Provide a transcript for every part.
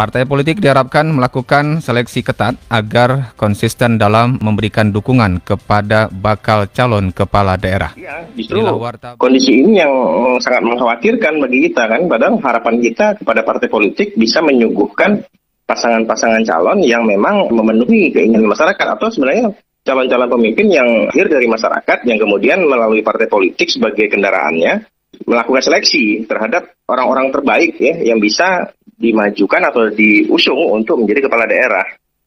Partai politik diharapkan melakukan seleksi ketat agar konsisten dalam memberikan dukungan kepada bakal calon kepala daerah. Ya, justru kondisi ini yang sangat mengkhawatirkan bagi kita kan, padahal harapan kita kepada partai politik bisa menyuguhkan pasangan-pasangan calon yang memang memenuhi keinginan masyarakat, atau sebenarnya calon-calon pemimpin yang lahir dari masyarakat yang kemudian melalui partai politik sebagai kendaraannya melakukan seleksi terhadap orang-orang terbaik ya yang bisa dimajukan atau diusung untuk menjadi kepala daerah.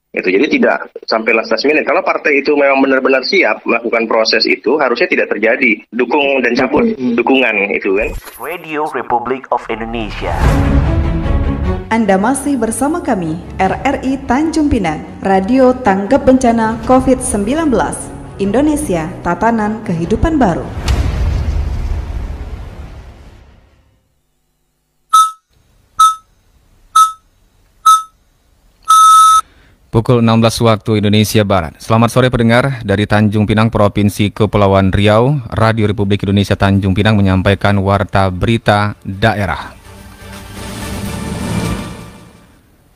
Jadi tidak sampai last minute. Kalau partai itu memang benar-benar siap melakukan proses itu, harusnya tidak terjadi dukung dan cabut dukungan itu kan. Radio Republik of Indonesia. Anda masih bersama kami, RRI Tanjung Pinang, Radio Tanggap Bencana COVID-19, Indonesia, Tatanan Kehidupan Baru. Pukul 16 waktu Indonesia Barat. Selamat sore pendengar dari Tanjung Pinang, Provinsi Kepulauan Riau. Radio Republik Indonesia Tanjung Pinang menyampaikan warta berita daerah.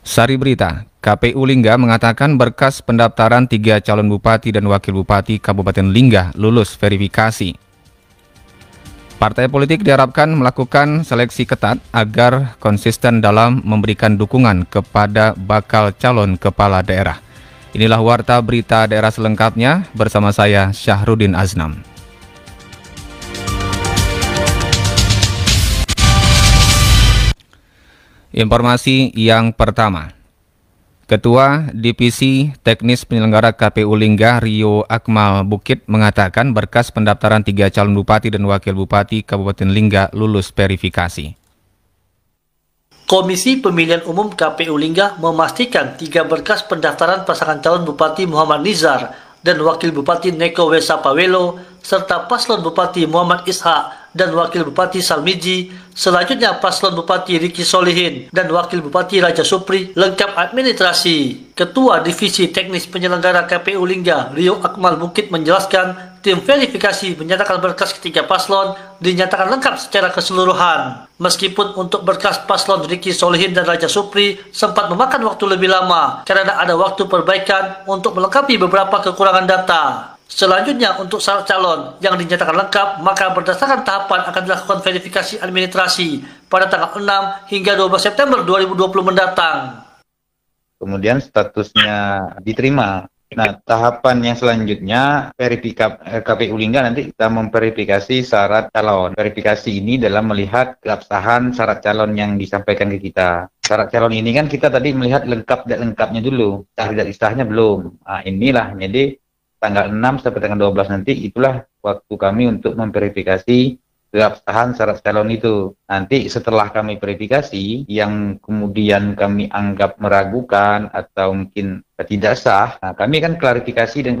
Sari berita, KPU Lingga mengatakan berkas pendaftaran 3 calon bupati dan wakil bupati Kabupaten Lingga lulus verifikasi. Partai politik diharapkan melakukan seleksi ketat agar konsisten dalam memberikan dukungan kepada bakal calon kepala daerah. Inilah warta berita daerah selengkapnya bersama saya Syahrudin Aznam. Informasi yang pertama. Ketua Divisi Teknis Penyelenggara KPU Lingga Rio Akmal Bukit mengatakan berkas pendaftaran 3 calon bupati dan wakil bupati Kabupaten Lingga lulus verifikasi. Komisi Pemilihan Umum KPU Lingga memastikan 3 berkas pendaftaran pasangan calon Bupati Muhammad Nizar dan Wakil Bupati Neko Wesa Pawelo serta paslon Bupati Muhammad Ishak dan Wakil Bupati Salmiji, selanjutnya paslon Bupati Riki Solihin dan Wakil Bupati Raja Supri lengkap administrasi. Ketua Divisi Teknis Penyelenggara KPU Lingga Rio Akmal Bukit menjelaskan tim verifikasi menyatakan berkas ketiga paslon dinyatakan lengkap secara keseluruhan. Meskipun untuk berkas paslon Riki Solihin dan Raja Supri sempat memakan waktu lebih lama karena ada waktu perbaikan untuk melengkapi beberapa kekurangan data. Selanjutnya untuk syarat calon yang dinyatakan lengkap, maka berdasarkan tahapan akan dilakukan verifikasi administrasi pada tanggal 6 hingga 12 September 2020 mendatang. Kemudian statusnya diterima. Nah, tahapan yang selanjutnya KPU Lingga nanti kita memverifikasi syarat calon. Verifikasi ini dalam melihat keabsahan syarat calon yang disampaikan ke kita. Syarat calon ini kan kita tadi melihat lengkap dan lengkapnya dulu, tidak isahnya belum. Nah, inilah jadi tanggal 6 sampai tanggal 12 nanti itulah waktu kami untuk memverifikasi keabsahan syarat calon itu. Nanti setelah kami verifikasi yang kemudian kami anggap meragukan atau mungkin tidak sah, nah, kami kan klarifikasi dan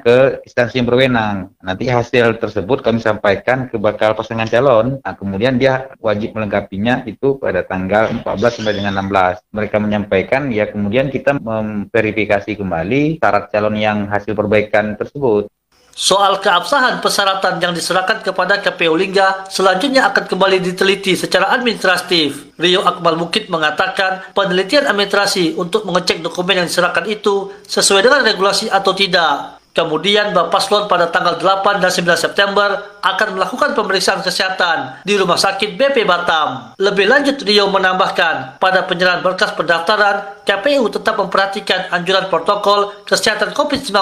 ke instansi yang berwenang. Nanti hasil tersebut kami sampaikan ke bakal pasangan calon. Nah, kemudian dia wajib melengkapinya itu pada tanggal 14 sampai dengan 16. Mereka menyampaikan, ya kemudian kita memverifikasi kembali syarat calon yang hasil perbaikan tersebut. Soal keabsahan persyaratan yang diserahkan kepada KPU Lingga selanjutnya akan kembali diteliti secara administratif. Rio Akmal Bukit mengatakan penelitian administrasi untuk mengecek dokumen yang diserahkan itu sesuai dengan regulasi atau tidak. Kemudian Bapaslon pada tanggal 8 dan 9 September akan melakukan pemeriksaan kesehatan di Rumah Sakit BP Batam. Lebih lanjut, Rio menambahkan pada penyerahan berkas pendaftaran, KPU tetap memperhatikan anjuran protokol kesehatan COVID-19.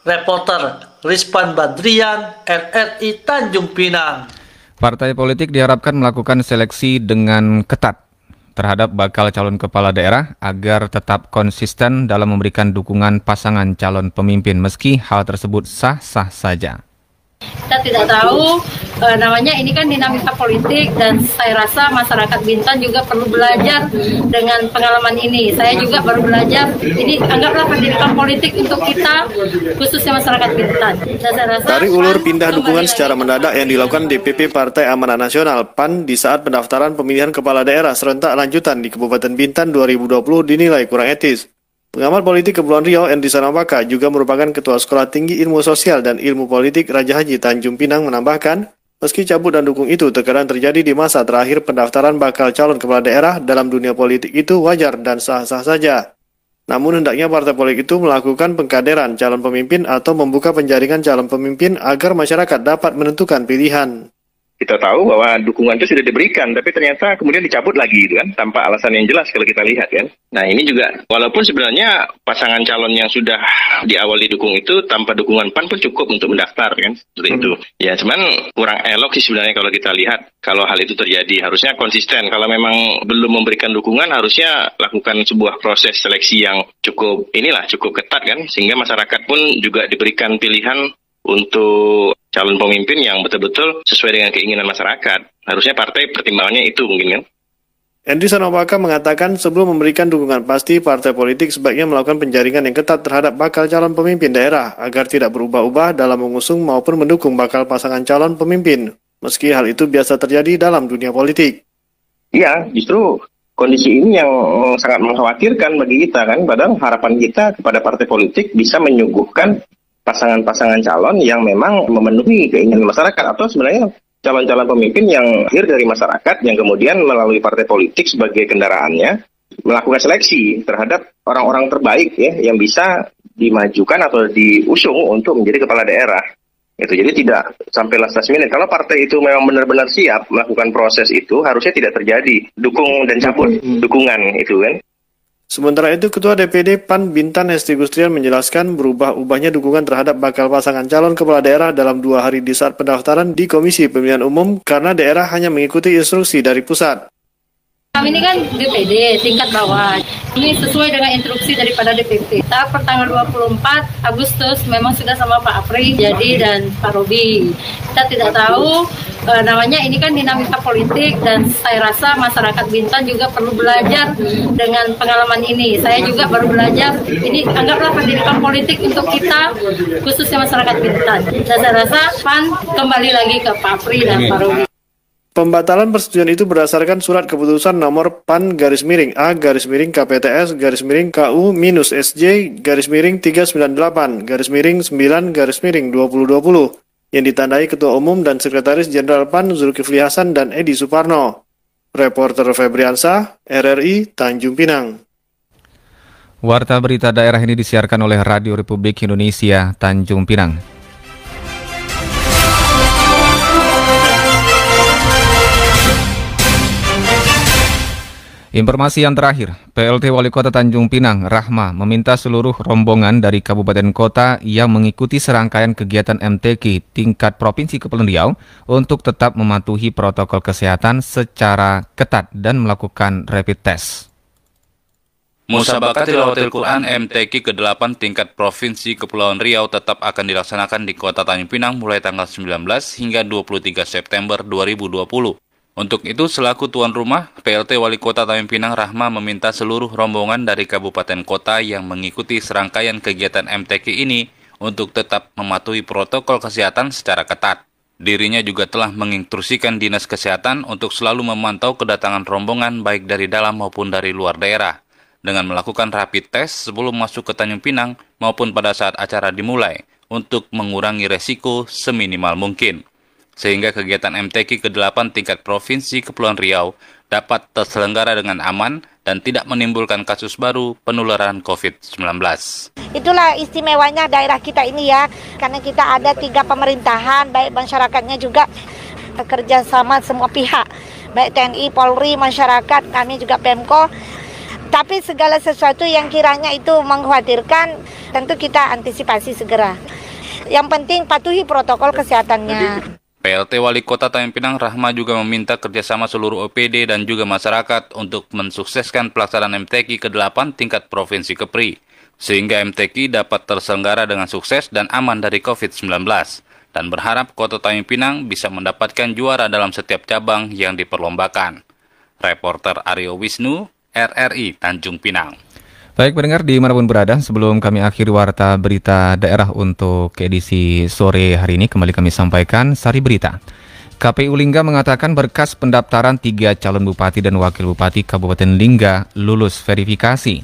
Reporter Rizpan Badrian, RRI Tanjung Pinang. Partai politik diharapkan melakukan seleksi dengan ketat terhadap bakal calon kepala daerah agar tetap konsisten dalam memberikan dukungan pasangan calon pemimpin meski hal tersebut sah-sah saja. Kita tidak tahu, namanya ini kan dinamika politik dan saya rasa masyarakat Bintan juga perlu belajar dengan pengalaman ini. Saya juga baru belajar, ini anggaplah pendidikan politik untuk kita, khususnya masyarakat Bintan. Tarik ulur pindah dukungan secara mendadak yang dilakukan DPP Partai Amanat Nasional PAN di saat pendaftaran pemilihan kepala daerah serentak lanjutan di Kabupaten Bintan 2020 dinilai kurang etis. Pengamat politik Kepulauan Riau, Endri Sanawaka, juga merupakan Ketua Sekolah Tinggi Ilmu Sosial dan Ilmu Politik Raja Haji Tanjung Pinang menambahkan, Meski cabut dan dukung itu terkadang terjadi di masa terakhir pendaftaran bakal calon kepala daerah, dalam dunia politik itu wajar dan sah-sah saja. Namun hendaknya partai politik itu melakukan pengkaderan calon pemimpin atau membuka penjaringan calon pemimpin agar masyarakat dapat menentukan pilihan. Kita tahu bahwa dukungan itu sudah diberikan, tapi ternyata kemudian dicabut lagi gitu kan, tanpa alasan yang jelas kalau kita lihat kan. Nah ini juga, walaupun sebenarnya pasangan calon yang sudah di awal didukung itu tanpa dukungan PAN pun cukup untuk mendaftar kan, seperti itu. Ya cuman kurang elok sih sebenarnya kalau kita lihat, kalau hal itu terjadi. Harusnya konsisten, kalau memang belum memberikan dukungan harusnya lakukan sebuah proses seleksi yang cukup ketat kan, sehingga masyarakat pun juga diberikan pilihan untuk calon pemimpin yang betul-betul sesuai dengan keinginan masyarakat. Harusnya partai pertimbangannya itu mungkin kan. Henry Sanopaka mengatakan sebelum memberikan dukungan pasti, partai politik sebaiknya melakukan penjaringan yang ketat terhadap bakal calon pemimpin daerah agar tidak berubah-ubah dalam mengusung maupun mendukung bakal pasangan calon pemimpin. Meski hal itu biasa terjadi dalam dunia politik. Iya, justru kondisi ini yang sangat mengkhawatirkan bagi kita kan. Padahal harapan kita kepada partai politik bisa menyuguhkan pasangan-pasangan calon yang memang memenuhi keinginan masyarakat, atau sebenarnya calon-calon pemimpin yang lahir dari masyarakat yang kemudian melalui partai politik sebagai kendaraannya melakukan seleksi terhadap orang-orang terbaik ya yang bisa dimajukan atau diusung untuk menjadi kepala daerah. Itu jadi tidak sampai last minute. Kalau partai itu memang benar-benar siap melakukan proses itu, harusnya tidak terjadi dukung dan cabut dukungan itu kan. Sementara itu, Ketua DPD PAN Bintan Hesti Gustrian menjelaskan berubah-ubahnya dukungan terhadap bakal pasangan calon kepala daerah dalam 2 hari di saat pendaftaran di Komisi Pemilihan Umum karena daerah hanya mengikuti instruksi dari pusat. Kami ini kan DPD tingkat bawah. Ini sesuai dengan instruksi daripada DPP. Tahap pertanggal 24 Agustus memang sudah sama Pak Apri jadi dan Pak Robi. Kita tidak tahu namanya ini kan dinamika politik dan saya rasa masyarakat Bintan juga perlu belajar dengan pengalaman ini. Saya juga baru belajar. Ini anggaplah pendidikan politik untuk kita khususnya masyarakat Bintan. Dan saya rasa PAN kembali lagi ke Pak Apri dan Pak Robi. Pembatalan persetujuan itu berdasarkan surat keputusan nomor PAN-KU-SJ-KU-SJ-9-2020 yang ditandai Ketua Umum dan Sekretaris Jenderal PAN Zulkifli Hasan dan Edi Suparno. Reporter Febriansa, RRI Tanjung Pinang. Warta berita daerah ini disiarkan oleh Radio Republik Indonesia Tanjung Pinang. Informasi yang terakhir, PLT Wali Kota Tanjung Pinang, Rahma, meminta seluruh rombongan dari kabupaten kota yang mengikuti serangkaian kegiatan MTQ tingkat Provinsi Kepulauan Riau untuk tetap mematuhi protokol kesehatan secara ketat dan melakukan rapid test. Musabaqah Tilawatil Quran MTQ ke-8 tingkat Provinsi Kepulauan Riau tetap akan dilaksanakan di Kota Tanjung Pinang mulai tanggal 19 hingga 23 September 2020. Untuk itu, selaku tuan rumah, PLT Wali Kota Tanjung Pinang Rahma meminta seluruh rombongan dari kabupaten kota yang mengikuti serangkaian kegiatan MTQ ini untuk tetap mematuhi protokol kesehatan secara ketat. Dirinya juga telah menginstruksikan Dinas Kesehatan untuk selalu memantau kedatangan rombongan baik dari dalam maupun dari luar daerah, dengan melakukan rapid test sebelum masuk ke Tanjung Pinang maupun pada saat acara dimulai untuk mengurangi resiko seminimal mungkin, sehingga kegiatan MTQ ke-8 tingkat Provinsi Kepulauan Riau dapat terselenggara dengan aman dan tidak menimbulkan kasus baru penularan COVID-19. Itulah istimewanya daerah kita ini ya, karena kita ada 3 pemerintahan, baik masyarakatnya juga bekerja sama semua pihak, baik TNI, Polri, masyarakat, kami juga Pemko. Tapi segala sesuatu yang kiranya itu mengkhawatirkan, tentu kita antisipasi segera. Yang penting patuhi protokol kesehatannya. PLT Wali Kota Tanjung Pinang Rahma juga meminta kerjasama seluruh OPD dan juga masyarakat untuk mensukseskan pelaksanaan MTQ ke-8 tingkat Provinsi Kepri, sehingga MTQ dapat terselenggara dengan sukses dan aman dari COVID-19, dan berharap Kota Tanjung Pinang bisa mendapatkan juara dalam setiap cabang yang diperlombakan. Reporter Aryo Wisnu, RRI Tanjung Pinang. Baik pendengar dimanapun berada, sebelum kami akhiri warta berita daerah untuk edisi sore hari ini, kembali kami sampaikan sari berita. KPU Lingga mengatakan berkas pendaftaran 3 calon bupati dan wakil bupati Kabupaten Lingga lulus verifikasi.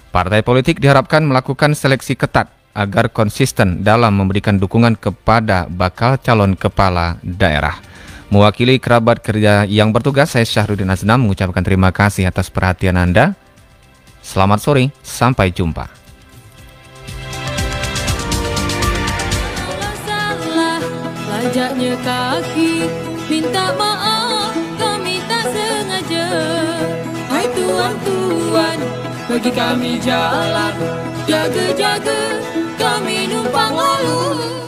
Partai politik diharapkan melakukan seleksi ketat agar konsisten dalam memberikan dukungan kepada bakal calon kepala daerah. Mewakili kerabat kerja yang bertugas, saya Syahrudin Aznam mengucapkan terima kasih atas perhatian Anda. Selamat sore, sampai jumpa. Salah, lajaknya kaki, minta maaf, kami tak sengaja. Hai tuan-tuan, bagi kami jalan, jaga-jaga, kami numpang lalu.